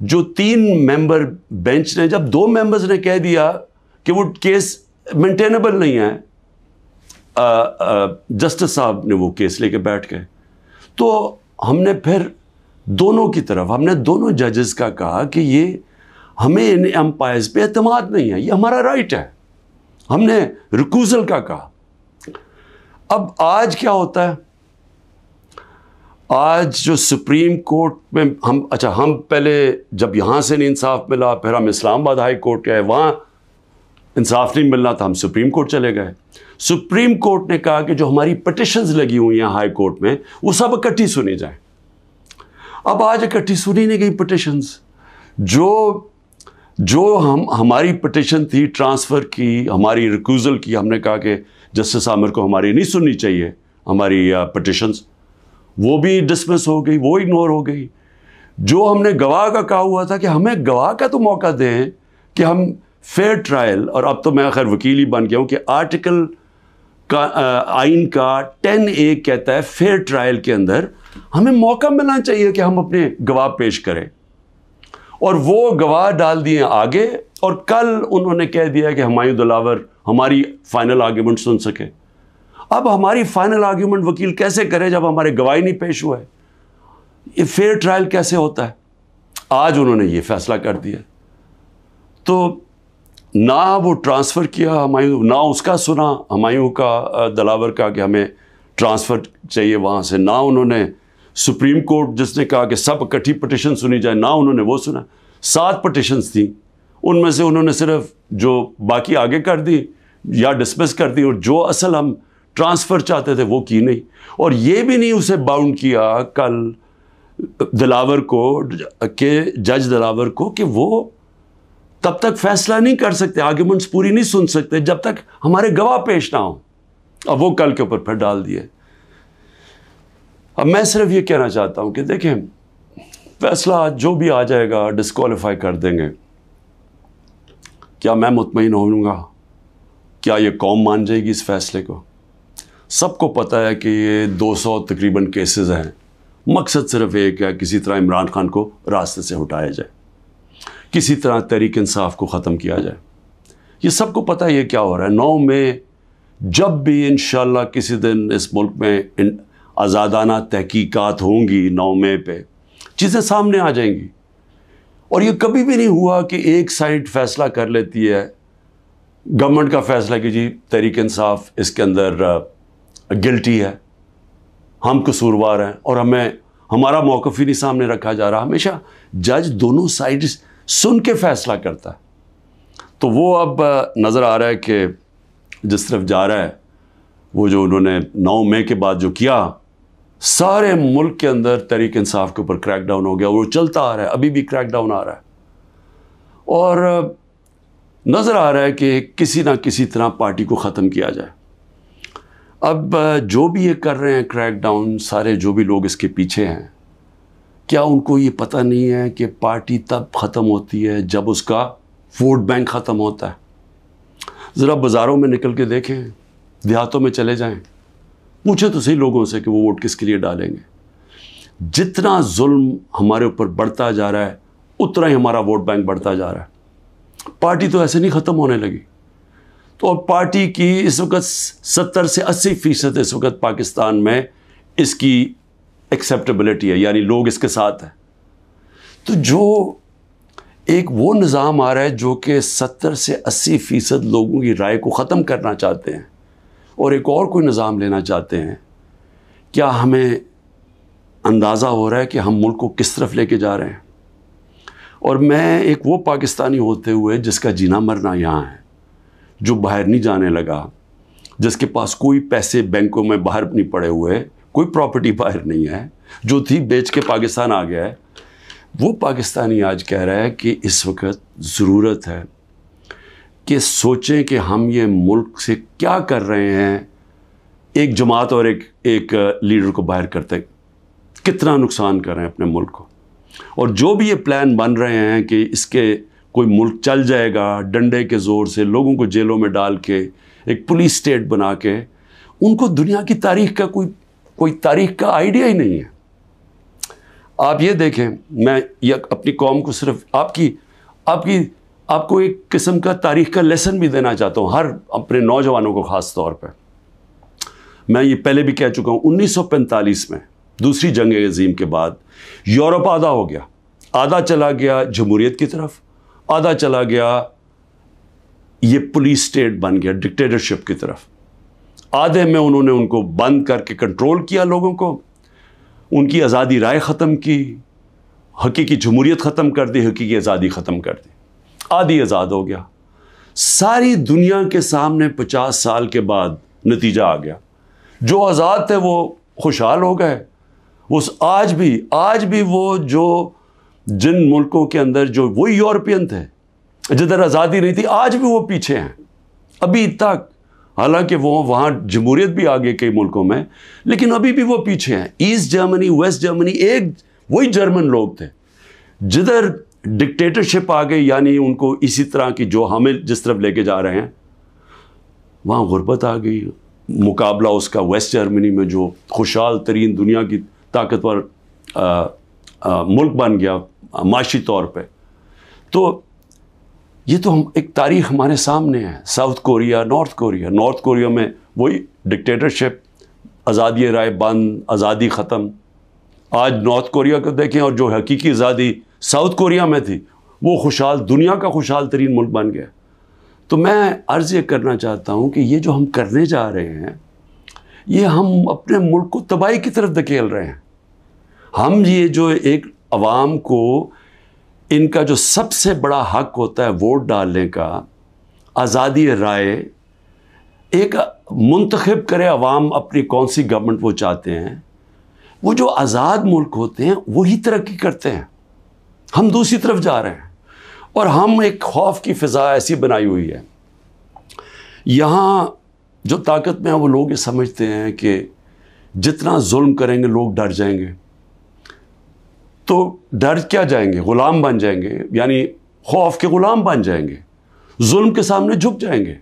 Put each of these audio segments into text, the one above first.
جو 3 ممبر بینچ نے، جب 2 ممبرز نے کہہ دیا کہ وہ کیس مینٹینیبل نہیں ہے، جسٹس صاحب نے وہ کیس لے کے بیٹھ گئے. تو ہم نے پھر دونوں کی طرف، ہم نے دونوں ججز کا کہا کہ یہ ہمیں ان امپائرز پہ اعتماد نہیں ہے، یہ ہمارا رائٹ ہے. ہم نے ریکوزل کا کہا. اب آج کیا ہوتا ہے؟ آج جو سپریم کورٹ میں ہم پہلے جب یہاں سے نہیں انصاف ملا، پھر ہم اسلام آباد ہائی کورٹ گئے، وہاں انصاف نہیں ملنا تھا، ہم سپریم کورٹ چلے گئے. سپریم کورٹ نے کہا کہ جو ہماری پٹیشنز لگی ہوئی ہیں ہائی کورٹ میں، وہ سب اکٹھی سنی جائیں. اب آج اکٹھی سنی نہیں گئی پٹیشنز. جو ہماری پٹیشن تھی ٹرانسفر کی، ہماری ریکوزل کی، ہم نے کہا کہ جسٹس عامر کو ہماری نہیں سننی چاہیے ہماری پٹیشنز، وہ بھی ڈسمس ہو گئی، وہ اگنور ہو گئی. جو ہم نے گواہ کا کہا ہوا تھا کہ ہمیں گواہ کا تو موقع دیں کہ ہم فیئر ٹرائل، اور اب تو میں خیر وکیل ہی بن گیا ہوں کہ آرٹیکل کا آئین کا 10A کہتا ہے فیئر ٹرائل کے اندر ہمیں موقع ملنا چاہیے کہ ہم اپنے گواہ پیش کریں. اور وہ گواہ ڈال دیے آگے، اور کل انہوں نے کہہ دیا کہ ہمایوں دلاور ہماری فائنل آرگیومنٹ سن سکے. اب ہماری فائنل آرگیومنٹ وکیل کیسے کرے جب ہمارے گواہی نہیں پیش ہوا ہے؟ یہ فیئر ٹرائل کیسے ہوتا ہے؟ آج انہوں نے یہ فیصلہ کر دیا. تو نہ وہ ٹرانسفر کیا ہمایوں، نہ اس کا سنا ہمایوں کا دلاور کا کہ ہمیں ٹرانسفر چاہیے وہاں سے، نہ انہوں نے سپریم کورٹ جس نے کہا کہ سب اکٹھی پٹیشن سنی جائے، نہ انہوں نے وہ سنا. 7 پٹیشنز تھیں، ان میں سے انہوں نے صرف جو باقی آگے کر دی یا ڈسمس کر دی، اور جو اصل ہم ٹرانسفر چاہتے تھے وہ کی نہیں. اور یہ بھی نہیں اسے باؤنڈ کیا کل دلاور کو، کہ جج دلاور کو، کہ وہ تب تک فیصلہ نہیں کر سکتے، آرگیومنٹس پوری نہیں سن سکتے جب تک ہمارے گواہ پیش نہ ہوں. اب وہ کل کے اوپر پھر ڈال دیے. اب میں صرف یہ کہنا چاہتا ہوں کہ دیکھیں، فیصلہ جو بھی آ جائے گا ڈسکوالیفائی کر دیں گے. کیا میں مطمئن ہوں گا؟ کیا یہ قوم مان جائے گی اس فیصلے کو؟ سب کو پتہ ہے کہ یہ 200 تقریباً کیسز ہیں. مقصد صرف ایک ہے، کسی طرح عمران خان کو راستے سے ہٹایا جائے، کسی طرح تحریک انصاف کو ختم کیا جائے. یہ سب کو پتہ ہے یہ کیا ہو رہا ہے. 9 مئی جب بھی انشاءاللہ کسی دن اس ملک میں آزادانہ تحقیقات ہوں گی، 9 مئی پہ چیزیں سامنے آ جائیں گی. اور یہ کبھی بھی نہیں ہوا کہ ایک سائڈ فیصلہ کر لیتی ہے، گورنمنٹ کا فیصلہ کہ جی تحریک انصاف اس کے اندر گلٹی ہے، ہم قصوروار ہیں، اور ہمارا موقف ہی نہیں سامنے رکھا جا رہا. ہمیشہ جج دونوں سائڈز سن کے فیصلہ کرتا ہے. تو وہ اب نظر آ رہا ہے کہ جس طرف جا رہا ہے، وہ جو انہوں نے 9 مئی کے بعد جو کیا، سارے ملک کے اندر تحریک انصاف کے اوپر کریک ڈاؤن ہو گیا. وہ چلتا آ رہا ہے، ابھی بھی کریک ڈاؤن آ رہا ہے. اور نظر آ رہا ہے کہ کسی نہ کسی طرح پارٹی کو ختم کیا جائے. اب جو بھی یہ کر رہے ہیں کریک ڈاؤن، سارے جو بھی لوگ اس کے پیچھے ہیں، کیا ان کو یہ پتہ نہیں ہے کہ پارٹی تب ختم ہوتی ہے جب اس کا ووٹ بینک ختم ہوتا ہے؟ ذرا بازاروں میں نکل کے دیکھیں، دیہاتوں میں چلے جائیں، پوچھیں تو صحیح لوگوں سے کہ وہ ووٹ کس کے لیے ڈالیں گے. جتنا ظلم ہمارے اوپر بڑھتا جا رہا ہے، اتنا ہی ہمارا ووٹ بینک بڑھتا جا رہا ہے. پارٹی تو ایسے نہیں ختم ہونے لگی. تو پارٹی کی اس وقت 70 سے 80% اس وقت پاکستان میں اس کی ایکسیپٹیبلٹی ہے، یعنی لوگ اس کے ساتھ ہیں. تو جو ایک وہ نظام آ رہا ہے جو کہ 70 سے 80% لوگوں کی رائے کو ختم کرنا چاہتے ہیں، اور ایک اور کوئی نظام لینا چاہتے ہیں، کیا ہمیں اندازہ ہو رہا ہے کہ ہم ملک کو کس طرف لے کے جا رہے ہیں؟ اور میں ایک وہ پاکستانی ہوتے ہوئے جس کا جینا مرنا یہاں ہے، جو باہر نہیں جانے لگا، جس کے پاس کوئی پیسے بینکوں میں باہر نہیں پڑے ہوئے، کوئی پراپرٹی باہر نہیں ہے، جو تھی بیچ کے پاکستان آ گیا ہے، وہ پاکستانی آج کہہ رہا ہے کہ اس وقت ضرورت ہے کہ سوچیں کہ ہم یہ ملک سے کیا کر رہے ہیں. ایک جماعت اور ایک لیڈر کو باہر کرتے کتنا نقصان کر رہے ہیں اپنے ملک کو. اور جو بھی یہ پلان بن رہے ہیں کہ اس کے کوئی ملک چل جائے گا ڈنڈے کے زور سے، لوگوں کو جیلوں میں ڈال کے، ایک پولیس اسٹیٹ بنا کے، ان کو دنیا کی تاریخ کا کوئی تاریخ کا آئیڈیا ہی نہیں ہے. آپ یہ دیکھیں، میں یہ اپنی قوم کو صرف آپ کو ایک قسم کا تاریخ کا لیسن بھی دینا چاہتا ہوں، ہر اپنے نوجوانوں کو خاص طور پہ. میں یہ پہلے بھی کہہ چکا ہوں، 1945 میں دوسری جنگ عظیم کے بعد یورپ آدھا ہو گیا، آدھا چلا گیا جمہوریت کی طرف، آدھا چلا گیا یہ پولیس اسٹیٹ بن گیا ڈکٹیٹرشپ کی طرف. آدھے میں انہوں نے ان کو بند کر کے کنٹرول کیا لوگوں کو، ان کی آزادی رائے ختم کی، حقیقی جمہوریت ختم کر دی، حقیقی آزادی ختم کر دی. آدھی آزاد ہو گیا. ساری دنیا کے سامنے 50 سال کے بعد نتیجہ آ گیا. جو آزاد تھے وہ خوشحال ہو گئے. وہ آج بھی وہ جو جن ملکوں کے اندر جو وہی یورپین تھے جدھر آزادی نہیں تھی، آج بھی وہ پیچھے ہیں ابھی تک. حالانکہ وہ وہاں جمہوریت بھی آ گئی کئی ملکوں میں، لیکن ابھی بھی وہ پیچھے ہیں. ایسٹ جرمنی، ویسٹ جرمنی ایک وہی جرمن لوگ تھے. جدھر ڈکٹیٹرشپ آ گئی، یعنی ان کو اسی طرح کی جو ہمیں جس طرف لے کے جا رہے ہیں، وہاں غربت آ گئی. مقابلہ اس کا ویسٹ جرمنی میں جو خوشحال ترین دنیا کی طاقتور ملک بن گیا معاشی طور پہ. تو یہ تو ایک تاریخ ہمارے سامنے ہے. ساؤتھ کوریا، نارتھ کوریا میں وہی ڈکٹیٹرشپ، آزادی رائے بند، آزادی ختم. آج نارتھ کوریا کو دیکھیں، اور جو حقیقی آزادی ساؤتھ کوریا میں تھی، وہ خوشحال دنیا کا خوشحال ترین ملک بن گیا. تو میں عرض یہ کرنا چاہتا ہوں کہ یہ جو ہم کرنے جا رہے ہیں، یہ ہم اپنے ملک کو تباہی کی طرف دھکیل رہے ہیں. ہم یہ جو ایک عوام کو ان کا جو سب سے بڑا حق ہوتا ہے ووٹ ڈالنے کا، آزادی رائے، ایک منتخب کرے عوام اپنی کون سی گورنمنٹ وہ چاہتے ہیں. وہ جو آزاد ملک ہوتے ہیں وہی ترقی کرتے ہیں. ہم دوسری طرف جا رہے ہیں، اور ہم ایک خوف کی فضا ایسی بنائی ہوئی ہے. یہاں جو طاقت میں ہیں وہ لوگ یہ سمجھتے ہیں کہ جتنا ظلم کریں گے لوگ ڈر جائیں گے. تو ڈر کیا جائیں گے؟ غلام بن جائیں گے، یعنی خوف کے غلام بن جائیں گے، ظلم کے سامنے جھک جائیں گے.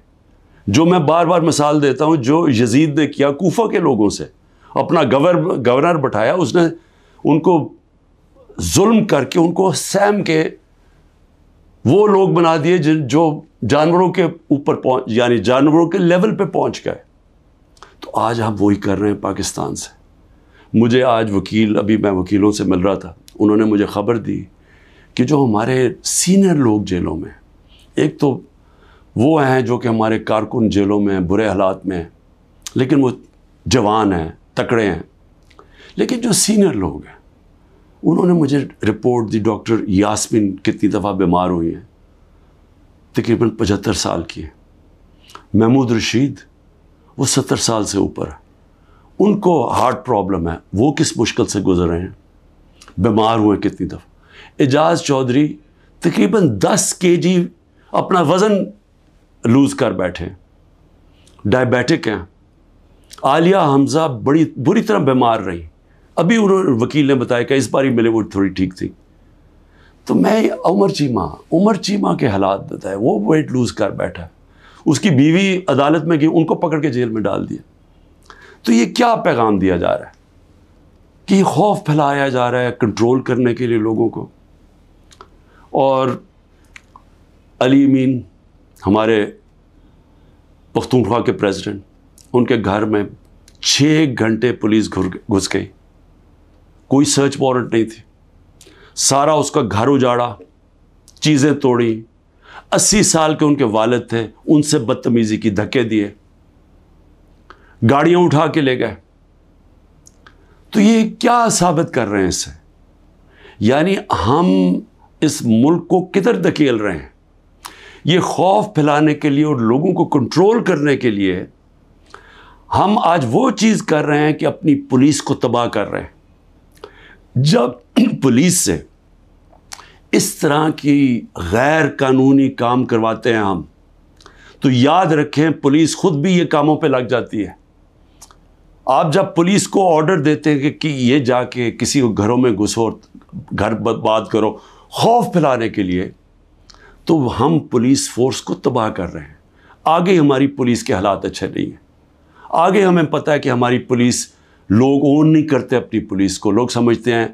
جو میں بار بار مثال دیتا ہوں، جو یزید نے کیا کوفہ کے لوگوں سے، اپنا گورنر بٹھایا، اس نے ان کو ظلم کر کے ان کو سیم کے وہ لوگ بنا دیے جو جانوروں کے اوپر یعنی جانوروں کے لیول پہ پہنچ گئے. تو آج ہم وہی کر رہے ہیں پاکستان سے. مجھے آج ابھی میں وکیلوں سے مل رہا تھا، انہوں نے مجھے خبر دی کہ جو ہمارے سینئر لوگ جیلوں میں، ایک تو وہ ہیں جو کہ ہمارے کارکن جیلوں میں برے حالات میں ہیں، لیکن وہ جوان ہیں، تکڑے ہیں. لیکن جو سینئر لوگ ہیں، انہوں نے مجھے رپورٹ دی، ڈاکٹر یاسمین کتنی دفعہ بیمار ہوئی ہیں، تقریباً 75 سال کی ہیں. محمود رشید وہ 70 سال سے اوپر ہے، ان کو ہارٹ پرابلم ہے، وہ کس مشکل سے گزر رہے ہیں، بیمار ہوئے کتنی دفعہ. اعجاز چودھری تقریباً 10 kg اپنا وزن لوز کر بیٹھے، ڈائبیٹک ہیں. عالیہ حمزہ بڑی بری طرح بیمار رہی، ابھی وکیل نے بتایا کہ اس باری ملے وہ تھوڑی ٹھیک تھی. تو میں عمر چیمہ کے حالات بتائے، وہ ویٹ لوز کر بیٹھا، اس کی بیوی عدالت میں گئی، ان کو پکڑ کے جیل میں ڈال دیا. تو یہ کیا پیغام دیا جا رہا ہے کہ یہ خوف پھیلایا جا رہا ہے کنٹرول کرنے کے لیے لوگوں کو. اور علی امین ہمارے پختونخوا کے پریزیڈنٹ، ان کے گھر میں 6 گھنٹے پولیس گھس گئی، کوئی سرچ وارنٹ نہیں تھی. سارا اس کا گھر اجاڑا، چیزیں توڑی. 80 سال کے ان کے والد تھے، ان سے بدتمیزی کی، دھکے دیے، گاڑیاں اٹھا کے لے گئے. تو یہ کیا ثابت کر رہے ہیں اس سے؟ یعنی ہم اس ملک کو کدھر دھکیل رہے ہیں؟ یہ خوف پھیلانے کے لیے اور لوگوں کو کنٹرول کرنے کے لیے ہم آج وہ چیز کر رہے ہیں کہ اپنی پولیس کو تباہ کر رہے ہیں. جب پولیس سے اس طرح کی غیر قانونی کام کرواتے ہیں ہم، تو یاد رکھیں پولیس خود بھی یہ کاموں پہ لگ جاتی ہے. آپ جب پولیس کو آرڈر دیتے ہیں کہ یہ جا کے کسی گھروں میں گھسو، گھر برباد کرو، خوف پھیلانے کے لیے، تو ہم پولیس فورس کو تباہ کر رہے ہیں. آگے ہماری پولیس کے حالات اچھے نہیں ہیں. آگے ہمیں پتہ ہے کہ ہماری پولیس، لوگ اون نہیں کرتے اپنی پولیس کو. لوگ سمجھتے ہیں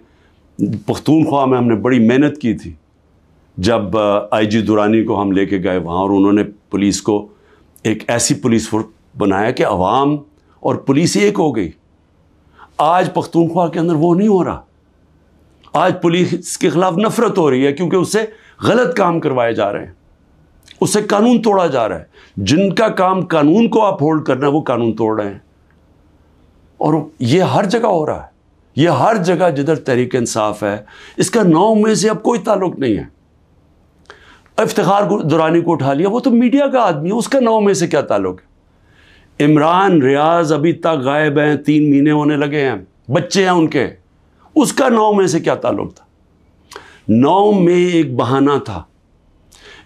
پختونخوا میں ہم نے بڑی محنت کی تھی جب آئی جی درانی کو ہم لے کے گئے وہاں، اور انہوں نے پولیس کو ایک ایسی پولیس فورس بنایا کہ عوام اور پولیس ایک ہو گئی۔ آج پختونخوا کے اندر وہ نہیں ہو رہا، آج پولیس کے خلاف نفرت ہو رہی ہے کیونکہ اس سے غلط کام کروائے جا رہے ہیں، اس سے قانون توڑا جا رہا ہے۔ جن کا کام قانون کو اپ ہولڈ کرنا ہے وہ قانون توڑ رہے ہیں، اور یہ ہر جگہ ہو رہا ہے، یہ ہر جگہ جدھر تحریک انصاف ہے۔ اس کا 9 میں سے اب کوئی تعلق نہیں ہے۔ افتخار درانی کو اٹھا لیا، وہ تو میڈیا کا آدمی ہے، اس کا 9 میں سے کیا تعلق ہے؟ عمران ریاض ابھی تک غائب ہیں، 3 مہینے ہونے لگے ہیں، بچے ہیں ان کے، اس کا 9 میں سے کیا تعلق تھا؟ 9 میں ایک بہانہ تھا،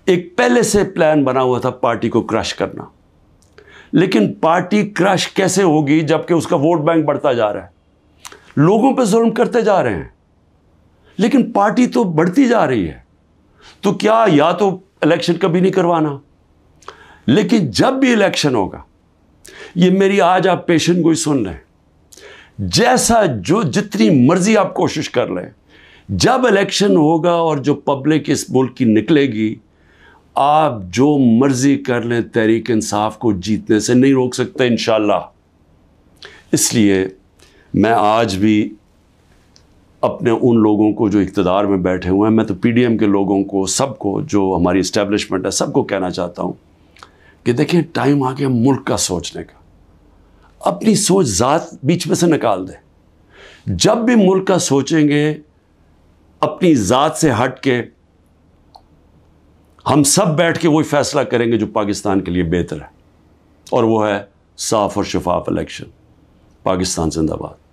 ایک پہلے سے پلان بنا ہوا تھا پارٹی کو کرش کرنا، لیکن پارٹی کرش کیسے ہوگی جبکہ اس کا ووٹ بینک بڑھتا جا رہا ہے، لوگوں پہ ظلم کرتے جا رہے ہیں، لیکن پارٹی تو بڑھتی جا رہی ہے۔ تو کیا یا تو الیکشن کبھی نہیں کروانا، لیکن جب بھی الیکشن ہوگا، یہ میری آج آپ پیشن گوئی سن لیں، جیسا جو جتنی مرضی آپ کوشش کر لیں، جب الیکشن ہوگا اور جو پبلک اس ملک کی نکلے گی، آپ جو مرضی کر لیں، تحریک انصاف کو جیتنے سے نہیں روک سکتے انشاءاللہ۔ اس لیے میں آج بھی اپنے ان لوگوں کو جو اقتدار میں بیٹھے ہوئے ہیں، میں تو پی ڈی ایم کے لوگوں کو، سب کو، جو ہماری اسٹیبلشمنٹ ہے، سب کو کہنا چاہتا ہوں کہ دیکھیں ٹائم آ گیا ملک کا سوچنے کا، اپنی سوچ ذات بیچ میں سے نکال دیں۔ جب بھی ملک کا سوچیں گے اپنی ذات سے ہٹ کے، ہم سب بیٹھ کے وہی فیصلہ کریں گے جو پاکستان کے لیے بہتر ہے، اور وہ ہے صاف اور شفاف الیکشن۔ پاکستان زندہ باد۔